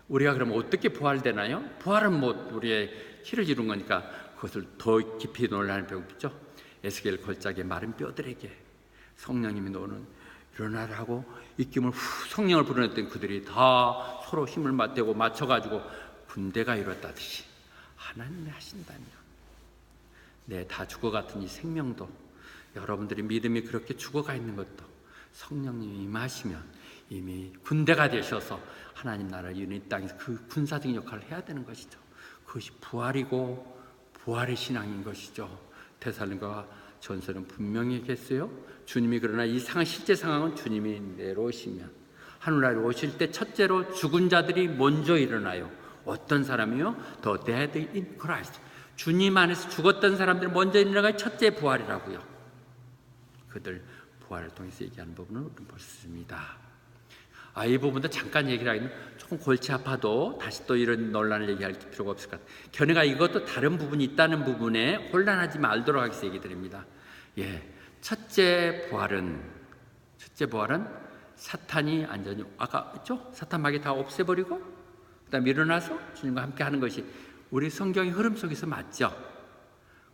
우리가 그러면 어떻게 부활되나요? 부활은 우리의 키를 이룬 거니까 그것을 더 깊이 논란을 배우겠죠. 에스겔 걸작의 마른 뼈들에게 성령님이 너는 일어나라고 입김을 성령을 불어냈더니 그들이 다 서로 힘을 맞대고 맞춰가지고 군대가 이뤘다듯이 하나님이 하신다면 다 죽어갔던 이 생명도, 여러분들이 믿음이 그렇게 죽어가 있는 것도 성령님이 임하시면 이미 군대가 되셔서 하나님 나라를 이루는 이 땅에서 그 군사적인 역할을 해야 되는 것이죠. 그것이 부활이고 부활의 신앙인 것이죠. 데살로니가 전서는 분명히 얘기했어요. 주님이 그러나 이 실제 상황은 주님이 내려오시면 하늘나라에 오실 때 첫째로 죽은 자들이 먼저 일어나요. 어떤 사람이요? The dead in Christ. 주님 안에서 죽었던 사람들이 먼저 일어나가 첫째 부활이라고요. 그들 부활을 통해서 얘기하는 부분을 우리는 볼 수 있습니다. 이 부분도 잠깐 얘기를 하기는 조금 골치 아파도 다시 또 이런 논란을 얘기할 필요가 없을 것 같아요. 견해가 이것도 다른 부분이 있다는 부분에 혼란하지 말도록 하기 위해서 얘기 드립니다. 첫째 부활은 사탄이 완전히 아까 있죠? 사탄 마귀 다 없애버리고 그다음에 일어나서 주님과 함께 하는 것이 우리 성경의 흐름 속에서 맞죠.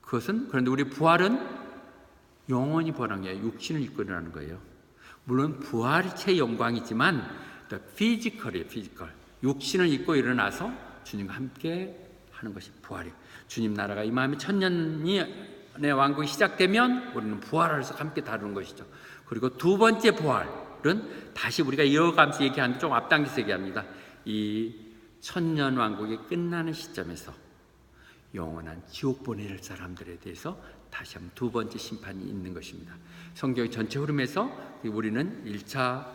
그것은, 그런데 우리 부활은 영원히 부활한 게 육신을 입고 일어나는 거예요. 물론 부활의 영광이지만 피지컬이에요. 피지컬. 육신을 입고 일어나서 주님과 함께 하는 것이 부활이에요. 주님 나라가 임하면 천년의 왕국이 시작되면 우리는 부활해서 함께 다루는 것이죠. 그리고 두 번째 부활은 다시 우리가 이어가면서 얘기하는데 좀 앞당겨서 얘기합니다. 이 천년 왕국이 끝나는 시점에서 영원한 지옥 보낼 사람들에 대해서 다시 한번 두 번째 심판이 있는 것입니다. 성경 전체 흐름에서 우리는 1차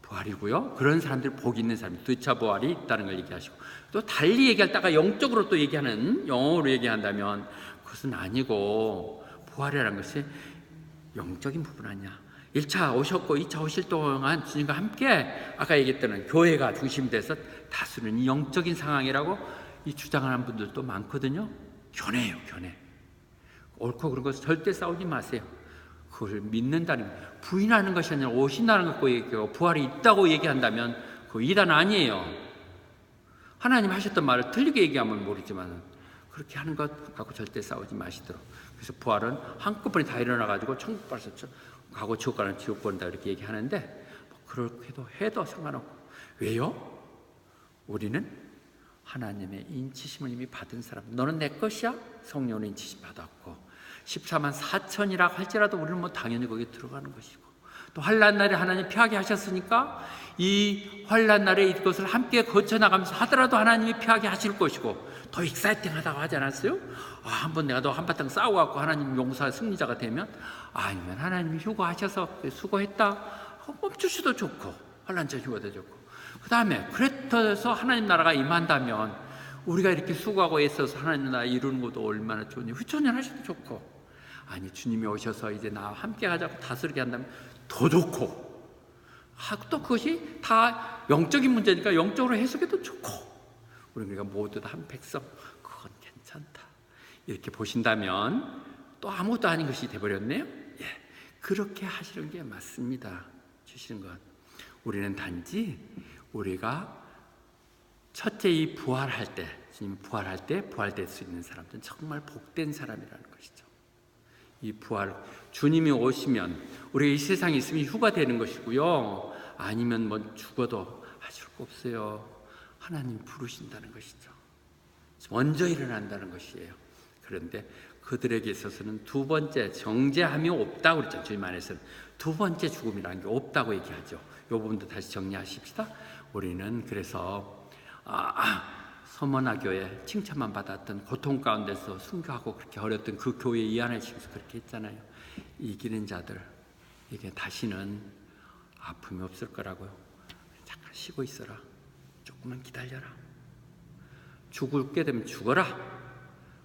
부활이고요. 그런 사람들 복이 있는 사람이 2차 부활이 있다는 걸 얘기하시고, 또 달리 얘기하다가 영적으로 또 얘기하는, 영어로 얘기한다면 그것은 아니고 부활이라는 것이 영적인 부분 아니야. 1차 오셨고 2차 오실 동안 주님과 함께 아까 얘기했던 교회가 중심돼서 다수는 이 영적인 상황이라고 이 주장하는 분들도 많거든요. 교회예요, 교회. 옳고 그런 것을 절대 싸우지 마세요. 그걸 믿는다는, 부인하는 것이 아니라 오신다는 것고 얘기하고 부활이 있다고 얘기한다면 그거 이단 아니에요. 하나님 하셨던 말을 틀리게 얘기하면 모르지만 그렇게 하는 것 갖고 절대 싸우지 마시도록. 그래서 부활은 한꺼번에 다 일어나가지고 천국 가서 가고 지옥 가는 지옥 본다 이렇게 얘기하는데 뭐 그렇게도 해도 상관없고. 왜요? 우리는 하나님의 인치심을 이미 받은 사람. 너는 내 것이야? 성령의 인치심 받았고 14만 4천이라 할지라도 우리는 뭐 당연히 거기에 들어가는 것이고, 또 환난 날에 하나님 피하게 하셨으니까 이 환난 날에 이것을 함께 거쳐나가면서 하더라도 하나님이 피하게 하실 것이고, 더 익사이팅하다고 하지 않았어요? 한번 내가 너 한바탕 싸워갖고 하나님 용사 승리자가 되면, 아니면 하나님이 휴거하셔서 수고했다 멈추셔도 좋고, 환난 전 휴거도 좋고, 그 다음에 그래서 하나님 나라가 임한다면 우리가 이렇게 수고하고 애써서 하나님 나라 이루는 것도 얼마나 좋으니 후천년 하셔도 좋고, 아니 주님이 오셔서 이제 나와 함께 하자고 다스리게 한다면 더 좋고, 또 그것이 다 영적인 문제니까 영적으로 해석해도 좋고, 우리가 모두 다 한 백성, 그건 괜찮다 이렇게 보신다면 또 아무것도 아닌 것이 돼버렸네요. 예, 그렇게 하시는 게 맞습니다. 주시는 것. 우리는 단지 우리가 첫째 이 부활할 때, 주님 부활할 때 부활될 수 있는 사람들은 정말 복된 사람이라는 것이죠. 이 부활, 주님이 오시면 우리가 이 세상에 있으면 휴가되는 것이고요, 아니면 뭐 죽어도 하실 거 없어요. 하나님 부르신다는 것이죠. 먼저 일어난다는 것이에요. 그런데 그들에게 있어서는 두 번째 정죄함이 없다고 그랬죠. 주님 안에서는 두 번째 죽음이라는 게 없다고 얘기하죠. 이 부분도 다시 정리하십시다. 우리는 그래서 서머나 교회 칭찬만 받았던 고통 가운데서 순교하고 그렇게 어렸던 그 교회 이 안에 지금서 그렇게 했잖아요. 이기는 자들에게 다시는 아픔이 없을 거라고요. 잠깐 쉬고 있어라. 조금만 기다려라. 죽을 게 되면 죽어라.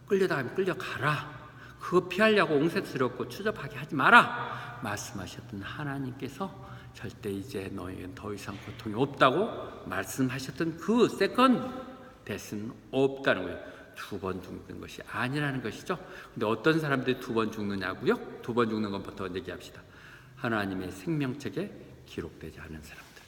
끌려다가면 끌려가라. 그거 피하려고 옹색스럽고 추접하게 하지 마라 말씀하셨던 하나님께서 절대 이제 너에겐 더 이상 고통이 없다고 말씀하셨던 그 세컨드 데스는 없다는 거예요. 두 번 죽는 것이 아니라는 것이죠. 근데 어떤 사람들이 두 번 죽느냐고요? 두 번 죽는 것부터 얘기합시다. 하나님의 생명책에 기록되지 않은 사람들.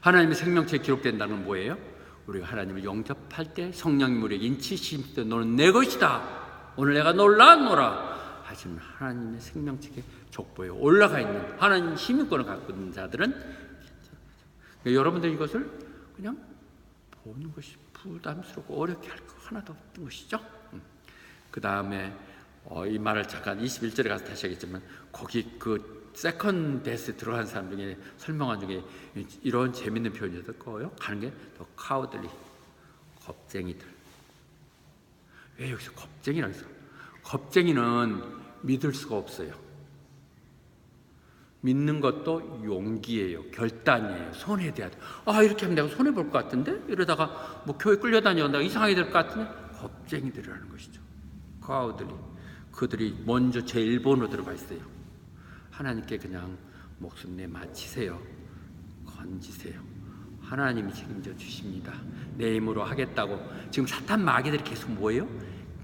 하나님의 생명책에 기록된다는 건 뭐예요? 우리가 하나님을 영접할 때 성령님 우리에게 인치심 때 너는 내 것이다. 오늘 내가 너를 낳았노라 하시는 하나님의 생명책에 족보에 올라가 있는 하나님 힘유권을 갖고 있는 자들은 그러니까 여러분들 이것을 그냥 보는 것이 부담스럽고 어렵게 할 거 하나도 없던 것이죠. 그 다음에 이 말을 잠깐 21절에 가서 다시 하겠지만 거기 그 세컨드 데스 들어간 사람 중에 설명한 중에 이런 재밌는 표현이 있을 거예요. 가는 게 더 카우들리, 겁쟁이들. 왜 여기서 겁쟁이라고 했어? 겁쟁이는 믿을 수가 없어요. 믿는 것도 용기예요. 결단이에요. 손해돼야 돼. 이렇게 하면 내가 손해볼 것 같은데? 이러다가 뭐 교회 끌려다니다가 이상하게 될 것 같은데? 겁쟁이들이라는 것이죠. 카우들리. 그들이 먼저 제일 번으로 들어가 있어요. 하나님께 그냥 목숨 내마치세요. 건지세요. 하나님이 책임져 주십니다. 내 힘으로 하겠다고. 지금 사탄 마귀들이 계속 뭐예요?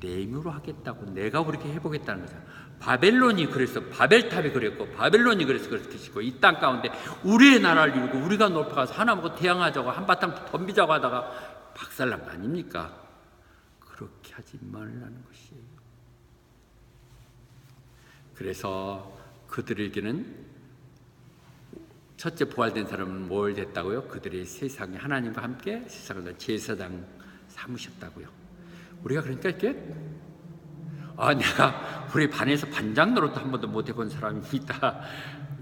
내 힘으로 하겠다고. 내가 그렇게 해보겠다는 거죠. 바벨론이 그래서 바벨탑이 그랬고 바벨론이 그래서 그렇게 시고 이 땅 가운데 우리의 나라를 이루고 우리가 높아가서 하나 먹고 대항하자고 한바탕 덤비자고 하다가 박살난 거 아닙니까? 그렇게 하지 말라는 것이에요. 그래서 그들에게는 첫째 부활된 사람은 뭘 됐다고요? 그들이 세상에 하나님과 함께 세상을 제사장 삼으셨다고요. 우리가 그러니까 이렇게 내가 우리 반에서 반장 노릇도 한 번도 못 해본 사람입니다.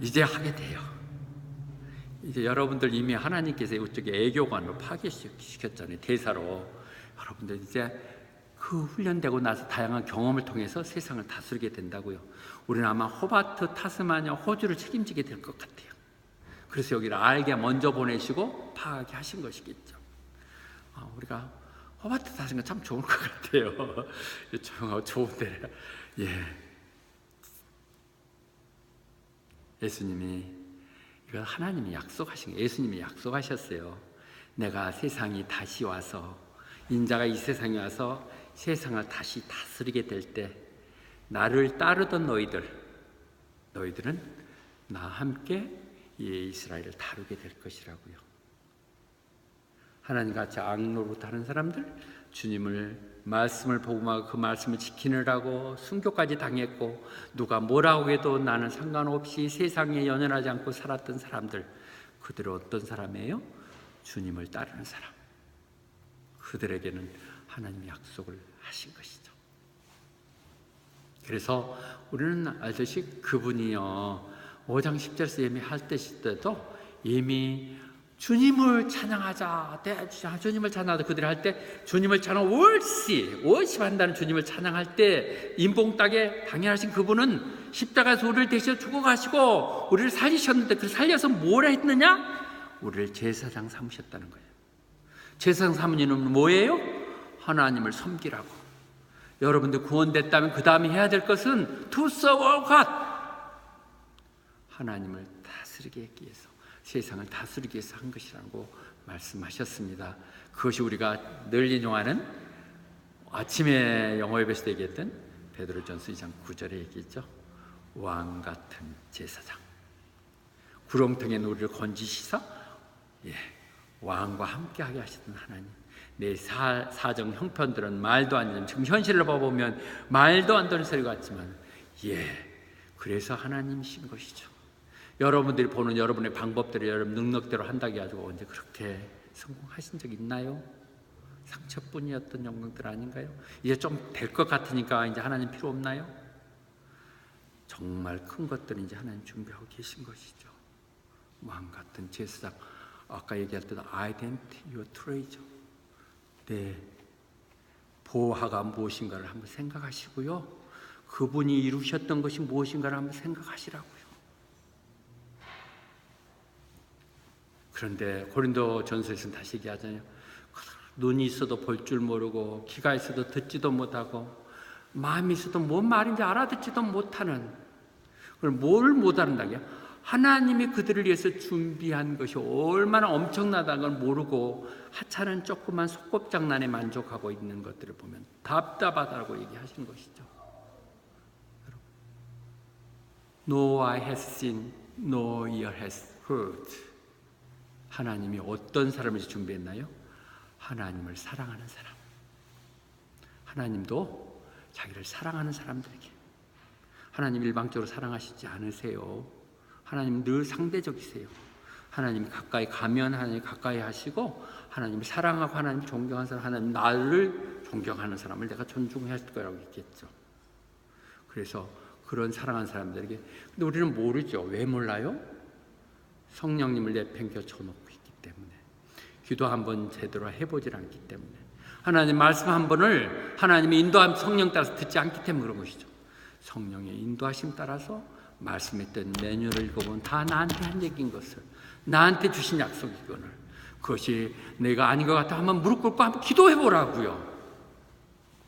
이제 하게 돼요. 이제 여러분들 이미 하나님께서 이쪽에 애교관으로 파괴시켰잖아요. 대사로. 여러분들 이제 그 훈련되고 나서 다양한 경험을 통해서 세상을 다스리게 된다고요. 우리는 아마 호바트, 타스마니아, 호주를 책임지게 될 것 같아요. 그래서 여기를 알게 먼저 보내시고 파악하게 하신 것이겠죠. 우리가 호바트 타스는 참 좋은 것 같아요. 좋은데, 예수님이 이거 하나님이 약속하신 거예요. 예수님이 약속하셨어요. 내가 세상이 다시 와서 인자가 이 세상에 와서 세상을 다시 다스리게 될 때 나를 따르던 너희들은 나와 함께 이 이스라엘을 다루게 될 것이라고요. 하나님같이 악노릇하는 사람들, 주님을 말씀을 복음하고 그 말씀을 지키느라고 순교까지 당했고 누가 뭐라고 해도 나는 상관없이 세상에 연연하지 않고 살았던 사람들, 그들은 어떤 사람이에요? 주님을 따르는 사람. 그들에게는 하나님이 약속을 하신 것이죠. 그래서 우리는 알듯이 그분이요 5장 10절에서 예미할 때도 이미 주님을 찬양하자, 주님을 찬양하자 그들이 할 때 주님을 찬양 월십한다는 주님을 찬양할 때 인봉 땅에 당연하신 그분은 십자가에서 우리를 대신해 죽어가시고 우리를 살리셨는데 그 살려서 뭘 했느냐? 우리를 제사장 삼으셨다는 거예요. 제사장 삼은 이유는 뭐예요? 하나님을 섬기라고. 여러분들 구원됐다면 그 다음에 해야 될 것은 to serve God, 하나님을 다스리기 위해서, 세상을 다스리기 위해서 한 것이라고 말씀하셨습니다. 그것이 우리가 늘 인용하는 아침에 영어 예배에서 얘기했던 베드로전서 2장 9절에 얘기했죠. 왕 같은 제사장, 구렁텅이에 우리를 건지시사 왕과 함께하게 하시던 하나님. 내 사정 형편들은 말도 안 되는, 지금 현실을 봐보면 말도 안 되는 소리 같지만 그래서 하나님이신 것이죠. 여러분들이 보는 여러분의 방법대로 여러분 능력대로 한다고 해가지고 언제 그렇게 성공하신 적 있나요? 상처뿐이었던 영광들 아닌가요? 이제 좀 될 것 같으니까 이제 하나님 필요 없나요? 정말 큰 것들은 이제 하나님 준비하고 계신 것이죠. 왕 같은 제사장, 아까 얘기할 때도 identity, your treasure. 보화가 무엇인가를 한번 생각하시고요. 그분이 이루셨던 것이 무엇인가를 한번 생각하시라고요. 그런데 고린도 전서에서는 다시 얘기하잖아요. 눈이 있어도 볼 줄 모르고 귀가 있어도 듣지도 못하고 마음이 있어도 뭔 말인지 알아듣지도 못하는, 그럼 뭘 못한다고요? 하나님이 그들을 위해서 준비한 것이 얼마나 엄청나다는 걸 모르고 하찮은 조그만 소꿉장난에 만족하고 있는 것들을 보면 답답하다고 얘기하시는 것이죠. No eye has seen, no ear has heard. 하나님이 어떤 사람을 준비했나요? 하나님을 사랑하는 사람. 하나님도 자기를 사랑하는 사람들에게. 하나님 일방적으로 사랑하시지 않으세요. 하나님 늘 상대적이세요. 하나님 가까이 가면 하나님 가까이 하시고, 하나님을 사랑하고 하나님을 존경하는 사람, 하나님 나를 존경하는 사람을 내가 존중해야 할 거라고 했겠죠. 그래서 그런 사랑하는 사람들에게, 근데 우리는 모르죠. 왜 몰라요? 성령님을 내팽겨 쳐놓고 있기 때문에, 기도 한번 제대로 해보질 않기 때문에, 하나님 말씀 한 번을 하나님의 인도함 성령 따라서 듣지 않기 때문에 그런 것이죠. 성령의 인도하심 따라서 말씀했던 메뉴를 읽어보면 다 나한테 한 얘기인 것을, 나한테 주신 약속이거늘, 그것이 내가 아닌 것 같아 한번 무릎 꿇고 한번 기도해보라고요.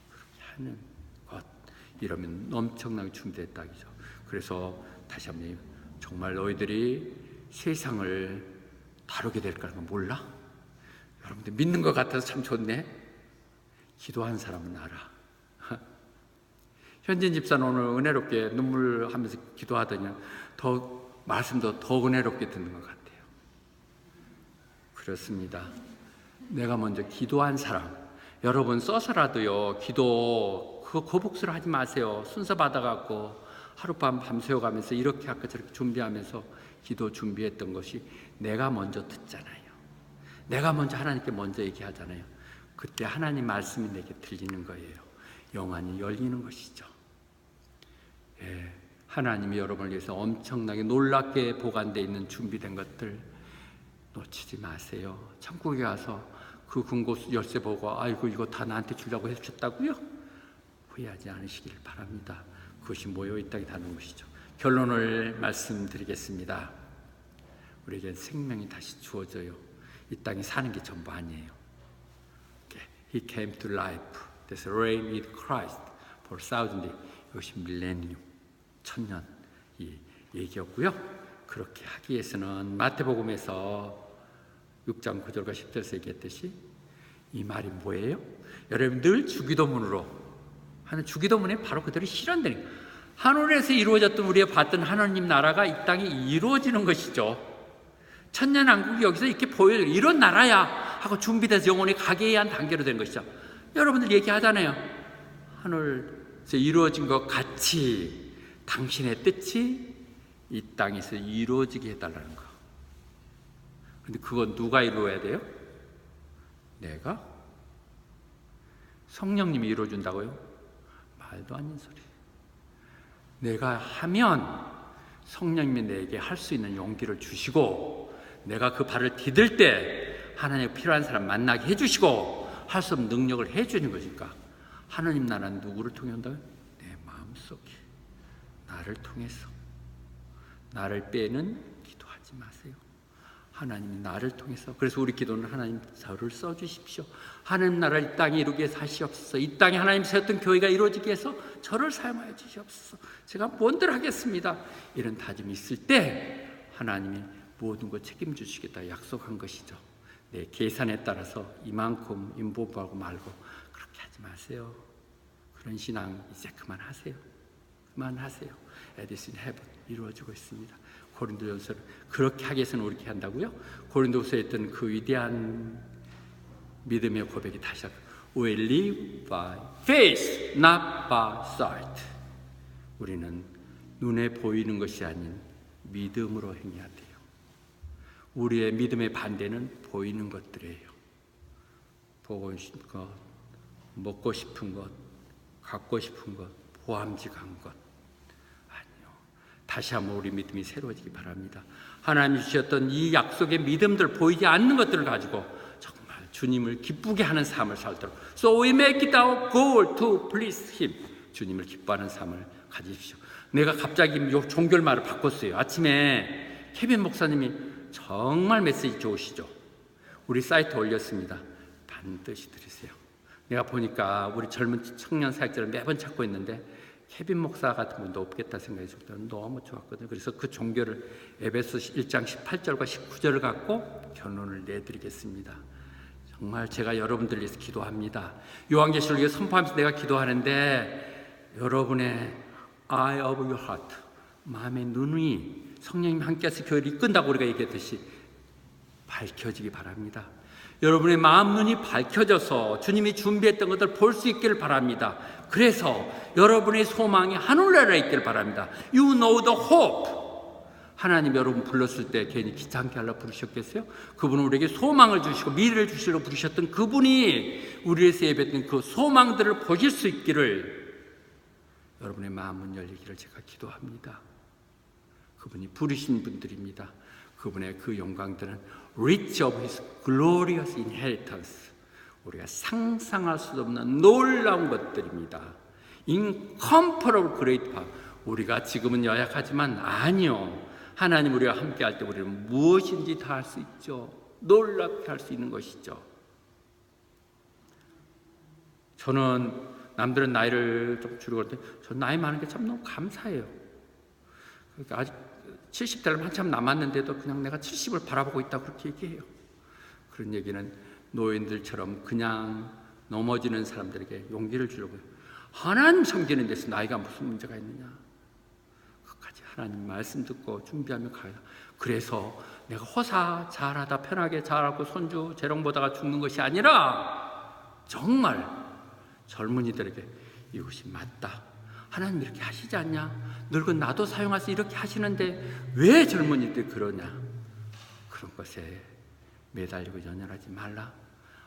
그렇게 하는 것, 이러면 엄청나게 준비됐다 이죠. 그래서 다시 한번, 정말 너희들이 세상을 다루게 될 거라는 거 몰라? 여러분들 믿는 것 같아서 참 좋네. 기도한 사람은 알아. 현진 집사는 오늘 은혜롭게 눈물하면서 기도하더니 더 말씀도 더 은혜롭게 듣는 것 같아요. 그렇습니다. 내가 먼저 기도한 사람, 여러분 써서라도요, 기도 그거 거북스러 하지 마세요. 순서 받아갖고 하룻밤 밤새워가면서 이렇게 아까 저렇게 준비하면서 기도 준비했던 것이 내가 먼저 듣잖아요. 내가 먼저 하나님께 먼저 얘기하잖아요. 그때 하나님 말씀이 내게 들리는 거예요. 영안이 열리는 것이죠. 예, 하나님이 여러분을 위해서 엄청나게 놀랍게 보관되어 있는 준비된 것들 놓치지 마세요. 천국에 가서 그 금고 열쇠 보고 아이고 이거 다 나한테 주려고 해주셨다고요? 후회하지 않으시길 바랍니다. 그것이 모여 있다는 것이죠. 결론을 말씀드리겠습니다. 우리에게 생명이 다시 주어져요. 이 땅에 사는 게 전부 아니에요. He came to life. That's reign with Christ for 1,000 years. 이것이 밀레니움, 1000년 이 얘기였고요. 그렇게 하기 위해서는 마태복음에서 6장 9절과 10절에서 얘기했듯이 이 말이 뭐예요? 여러분 늘 주기도문으로 하는 주기도문에 바로 그대로 실현되는 거예요. 하늘에서 이루어졌던 우리가 봤던 하나님 나라가 이 땅에 이루어지는 것이죠. 천년왕국이 여기서 이렇게 보여요. 이런 나라야 하고 준비돼서 영원히 가게 위한 단계로 된 것이죠. 여러분들 얘기하잖아요. 하늘에서 이루어진 것 같이 당신의 뜻이 이 땅에서 이루어지게 해달라는 거. 근데 그건 누가 이루어야 돼요? 내가? 성령님이 이루어준다고요? 말도 안 되는 소리. 내가 하면 성령님이 내게 할 수 있는 용기를 주시고 내가 그 발을 디딜 때 하나님 필요한 사람 만나게 해주시고 할 수 없는 능력을 해주는 것이니까 하나님 나라는 누구를 통해 온다고요? 내 마음속에 나를 통해서. 나를 빼는 기도하지 마세요. 하나님이 나를 통해서. 그래서 우리 기도는 하나님 저를 써주십시오. 하나님 나라를 이 땅에 이루게 위해서 하시옵소서. 이 땅에 하나님 세웠던 교회가 이루어지게 해서 저를 사용하여 주시옵소서. 제가 뭔들 하겠습니다. 이런 다짐이 있을 때 하나님이 모든 것 책임지시겠다 약속한 것이죠. 내 계산에 따라서 이만큼 인보하고 말고 그렇게 하지 마세요. 그런 신앙 이제 그만하세요. 그만하세요. 에디슨 헤븐 이루어지고 있습니다. 고린도전서를 그렇게 하기 위해서는 우리 이렇게 한다고요? 고린도서에 있던 그 위대한 믿음의 고백이 다시 We live by faith, not by sight. 우리는 눈에 보이는 것이 아닌 믿음으로 행해야 돼요. 우리의 믿음의 반대는 보이는 것들이에요. 보고 싶은 것, 먹고 싶은 것, 갖고 싶은 것, 보암직한 것. 아니요. 다시 한번 우리 믿음이 새로워지기 바랍니다. 하나님 주셨던 이 약속의 믿음들, 보이지 않는 것들을 가지고 정말 주님을 기쁘게 하는 삶을 살도록. So we make it our goal to please Him. 주님을 기뻐하는 삶을 가지십시오. 내가 갑자기 종결말을 바꿨어요. 아침에 케빈 목사님이 정말 메시지 좋으시죠. 우리 사이트에 올렸습니다. 반드시 들으세요. 내가 보니까 우리 젊은 청년 사역자를 매번 찾고 있는데 케빈 목사 같은 분도 없겠다 생각이 들었더니 너무 좋았거든요. 그래서 그 종교를 에베소 1장 18절과 19절을 갖고 결론을 내드리겠습니다. 정말 제가 여러분들 위해서 기도합니다. 요한계시록에 선포하면서 내가 기도하는데 여러분의 eye of your heart, 마음의 눈이 성령님 함께해서 교회를 이끈다고 우리가 얘기했듯이 밝혀지기 바랍니다. 여러분의 마음 눈이 밝혀져서 주님이 준비했던 것들 볼 수 있기를 바랍니다. 그래서 여러분의 소망이 하늘나라에 있기를 바랍니다. You know the hope. 하나님 여러분 불렀을 때 괜히 귀찮게 하려고 부르셨겠어요? 그분은 우리에게 소망을 주시고 미래를 주시려고 부르셨던 그분이 우리에서 예배했던 그 소망들을 보실 수 있기를 여러분의 마음은 열리기를 제가 기도합니다. 그분이 부르신 분들입니다. 그분의 그 영광들은 rich of his glorious inheritance. 우리가 상상할 수 없는 놀라운 것들입니다. incomparable great power. 우리가 지금은 연약하지만 아니요. 하나님 우리와 함께 할 때 우리는 무엇인지 다 할 수 있죠. 놀랍게 할 수 있는 것이죠. 저는 남들은 나이를 좀 줄이고 그럴 때 저 나이 많은 게 참 너무 감사해요. 그러니까 아직 70대를 한참 남았는데도 그냥 내가 70을 바라보고 있다고 그렇게 얘기해요. 그런 얘기는 노인들처럼 그냥 넘어지는 사람들에게 용기를 주려고요. 하나님 섬기는 데서 나이가 무슨 문제가 있느냐. 끝까지 하나님 말씀 듣고 준비하며 가야. 그래서 내가 허사 잘하다 편하게 잘하고 손주 재롱 보다가 죽는 것이 아니라 정말 젊은이들에게 이것이 맞다. 하나님 이렇게 하시지 않냐? 늙은 나도 사용해서 이렇게 하시는데 왜 젊은이들이 그러냐? 그런 것에 매달리고 연연하지 말라.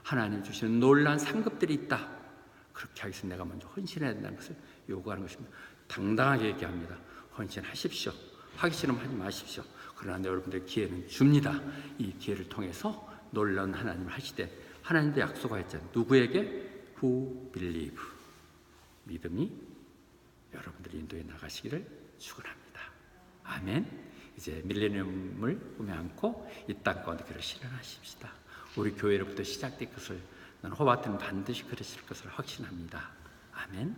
하나님 주시는 놀라운 상급들이 있다. 그렇게 하기 위해서 내가 먼저 헌신해야 된다는 것을 요구하는 것입니다. 당당하게 얘기합니다. 헌신하십시오. 하기 싫으면 하지 마십시오. 그러나 여러분들 기회는 줍니다. 이 기회를 통해서 놀라운 하나님을 하시되, 하나님도 약속하였잖아요. 누구에게? Who believe. 믿음이 여러분들이 인도에 나가시기를 축원합니다. 아멘. 이제 밀레니엄을 꿈에 안고 이 땅 가운데 그를 실현하십시다. 우리 교회로부터 시작된 것을, 호바트는 반드시 그러실 것을 확신합니다. 아멘.